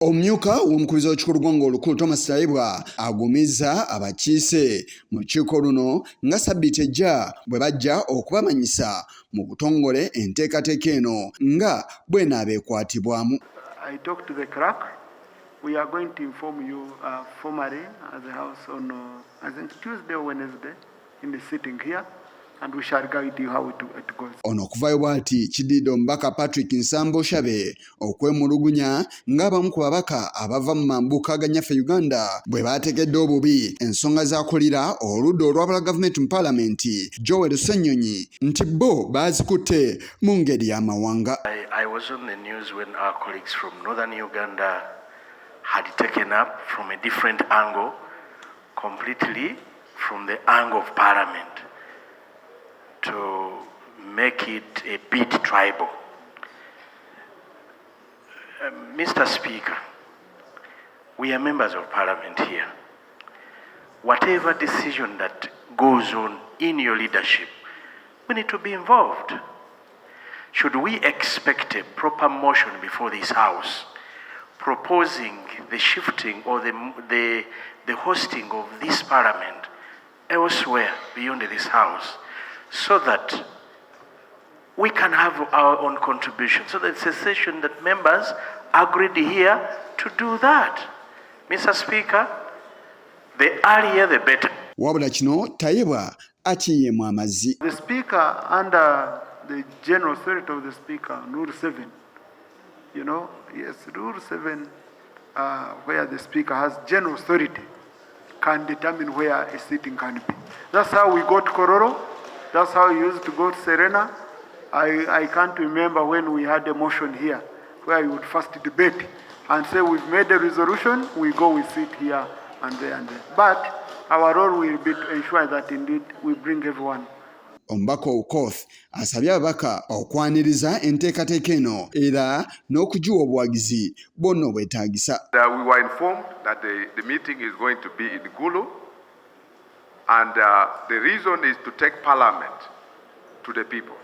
Omumyuuka w'omukubiza w'ekikulu gw'eggwanga olukulu Thomas Tayebwa agumizza abakiise mu lukiiko luno nga ssabbiiti ejja bwe bajja okubamanyisa mu butongole enteekateeka eno nga bw'enaaba ekwatibwamu. I talked to the clerk. We are going to inform you formally as a house on I think Tuesday or Wednesday in the sitting here. And we shall guide you how it goes. Ono okuvaayo bw'ati kiddiridde omubaka Patrick Nsamboshabe okwemulugunya ng'abamu ku babaka abava mu mambuuka ga nnyaffe Uganda bwe baategedde obubi ensonga z'akulira oludda olwabala gavumenti mu Palamenti Ssenyonyi nti bo baazikutte mu ngeri y'amawanga. I was on the news when our colleagues from northern Uganda had taken up from a different angle, completely from the angle of Parliament, to make it a bit tribal. Mr. Speaker, we are members of Parliament here. Whatever decision that goes on in your leadership, we need to be involved. Should we expect a proper motion before this House proposing the shifting or the hosting of this Parliament elsewhere beyond this House, so that we can have our own contribution, so that it's a session that members agreed here to do that. Mr. Speaker, the earlier the better. Wabula kino Tayebwa akiyeemu amazzi. The Speaker, under the general authority of the Speaker, Rule 7, yes, Rule 7, where the Speaker has general authority, can determine where a sitting can be. That's how we got Kororo. That's how we used to go to Serena. I can't remember when we had a motion here where we would first debate and say we've made a resolution, we go, we sit here and there and there. But our role will be to ensure that indeed we bring everyone. Omubaka Okoth asabye ababaka okwaniriza enteekateeka eno era n'okugiwa obuwagizi bwonna obwetaagisa. We were informed that the meeting is going to be in Gulu. And the reason is to take Parliament to the people.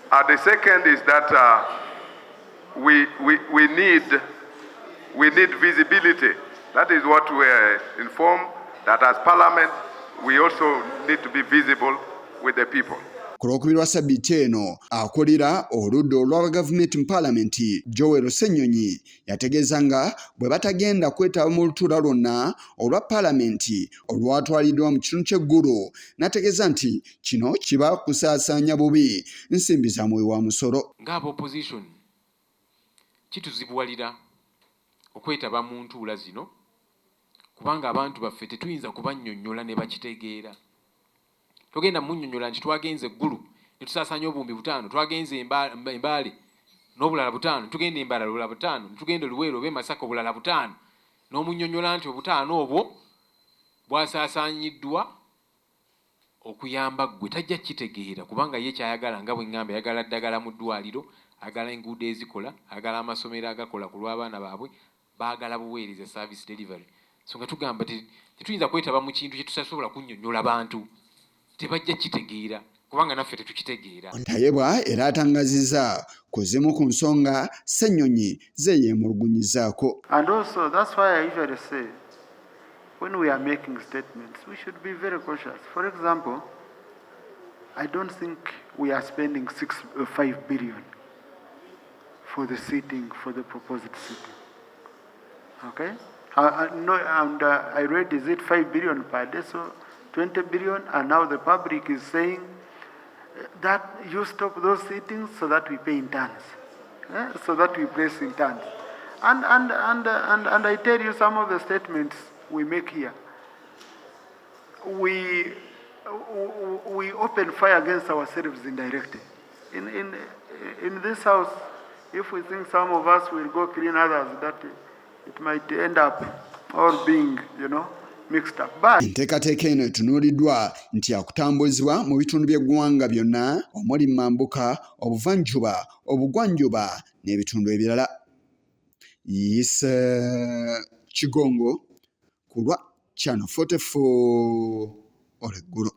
The second is that we need visibility. That is what we are informed, that as Parliament, we also need to be visible with the people. Ku lwokubiri ssabbiiti eno akulira oludda olw'aba gavumenti mu Palamenti Ssenyonyi yategeeza nga bwe batagenda kwetaba mu lutuula lwonna olwa Palamenti olwatwaliddwa mu kitundu ky'eggulu n'ategeeza nti kino kiba kusaasaanya bubi nsimbi za mwoyo wa musolo. Ng'aba opposition kituzibuwalira okwetaba mu ntuula zino kubanga abantu baffe tetuyinza kubannyonnyola ne bakitegeera. Togenda munnyonnyola nti twagenze eggulu ne tusaasaanya obuwumbi 5, twagenze embaale n'obulala 5, tugenda embaala lulala 5, tugenda Luweero oba Masaka obulala 5, n'omunnyonnyola nti 5 obwo bwasaasaanyiddwa okuyamba ggwe. Tajja kitegeera kubanga ye kyayagala nga bwe ŋŋamba ayagala ddagala mu ddwaliro, ayagala enguudo ezikola, ayagala amasomero agakola ku lw'abaana baabwe, baagala buweereza service delivery. So nga tugamba tetuyinza kwetaba mu kintu kye tutasobola kunnyonnyola bantu. Tebajja kitegeera kubanga naffe tetukitegeera. Tayebwa era atangazizza ku zimu ku nsonga Ssenyonyi ze yeemulugunyizaako. And also that's why I usually say when we are making statements we should be very cautious. For example, I don't think we are spending 5 billion for the sitting, for the proposed sitting. Okay? No, and I read, is it 5 billion per day? So 20 billion, and now the public is saying that you stop those sittings so that we pay in turns, so that we place in turns. And I tell you some of the statements we make here. We open fire against ourselves indirectly. In this house, if we think some of us will go clean others, that it might end up all being, mixed up. But enteekateeka eno etunuuliddwa nti yakutambuzibwa mu bitundu by'eggwanga byonna omuli mambuka, obuvanjuba, obugwanjuba n'ebitundu ebirala. Kigongo ku lwa Channel 44 olw'eggulo.